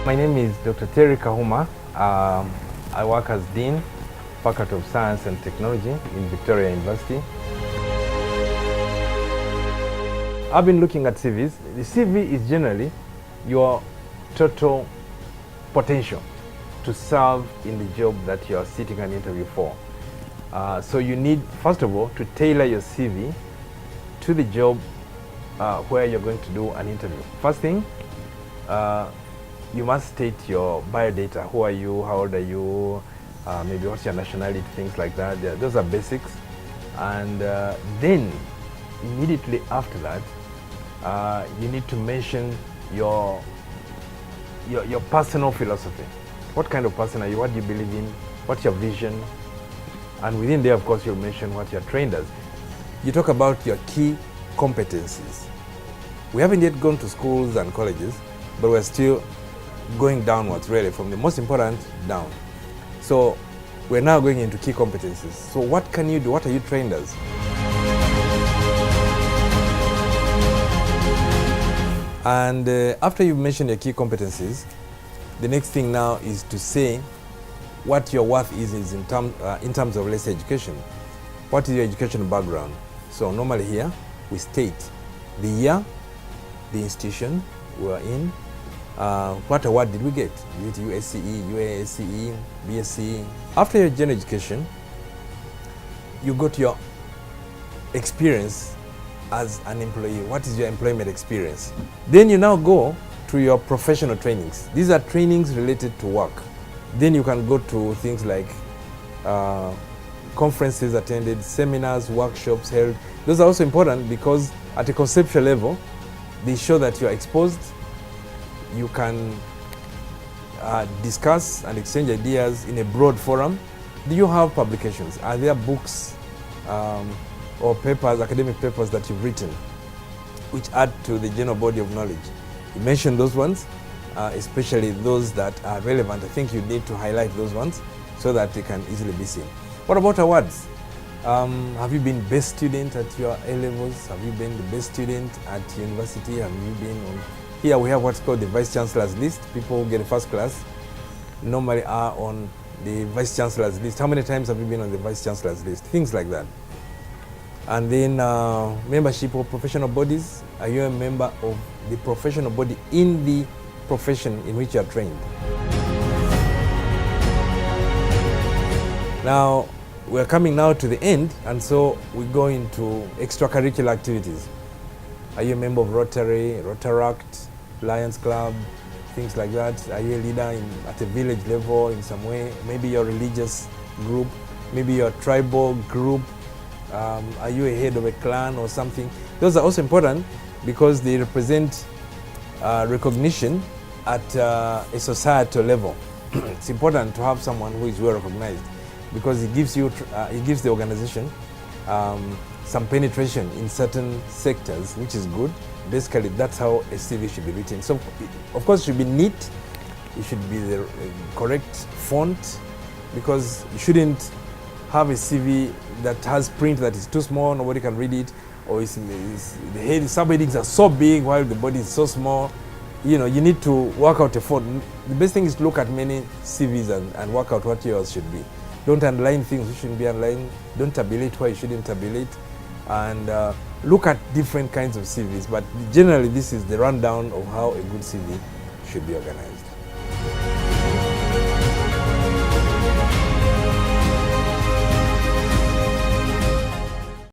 My name is Dr. Terry Kahuma. I work as Dean, Faculty of Science and Technology in Victoria University. I've been looking at CVs. The CV is generally your total potential to serve in the job that you are sitting an interview for. So you need, first of all, to tailor your CV to the job where you're going to do an interview. First thing, you must state your biodata. Who are you? How old are you? Maybe what's your nationality? Things like that. Those are basics. And then, immediately after that, you need to mention your personal philosophy. What kind of person are you? What do you believe in? What's your vision? And within there, of course, you'll mention what you're trained as. You talk about your key competencies. We haven't yet gone to schools and colleges, but we're still going downwards, really, from the most important down. So we're now going into key competencies. So what can you do? What are you trained as? And after you've mentioned your key competencies, the next thing now is to say what your worth is in terms of, let's say, education. What is your educational background? So normally here, we state the year, the institution we are in, what award did we get? USCE, UASCE, BSc. After your general education, you go to your experience as an employee. What is your employment experience? Then you now go to your professional trainings. These are trainings related to work. Then you can go to things like conferences attended, seminars, workshops held. Those are also important because at a conceptual level, they show that you are exposed. You can discuss and exchange ideas in a broad forum. Do you have publications? Are there books or papers, academic papers that you've written which add to the general body of knowledge? You mentioned those ones, especially those that are relevant. I think you need to highlight those ones so that they can easily be seen. What about awards? Have you been best student at your A-levels? Have you been the best student at university? Have you been on... Here we have what's called the Vice Chancellor's list. People who get a first class normally are on the Vice Chancellor's list. How many times have you been on the Vice Chancellor's list? Things like that. And then membership of professional bodies. Are you a member of the professional body in the profession in which you are trained? Now, we're coming now to the end, and so we go into extracurricular activities. Are you a member of Rotary, Rotaract, Lions Club, things like that? Are you a leader at a village level in some way? Maybe your religious group, maybe your tribal group. Are you a head of a clan or something? Those are also important because they represent recognition at a societal level. It's important to have someone who is well recognized because it gives the organization some penetration in certain sectors, which is good. Basically, that's how a CV should be written. So, of course, it should be neat. It should be the correct font, because you shouldn't have a CV that has print that is too small, nobody can read it, or the subheadings are so big while the body is so small. You know, you need to work out a font. The best thing is to look at many CVs and work out what yours should be. Don't underline things you shouldn't be underlining. Don't tabulate where you shouldn't tabulate. And look at different kinds of CVs. But generally, this is the rundown of how a good CV should be organized.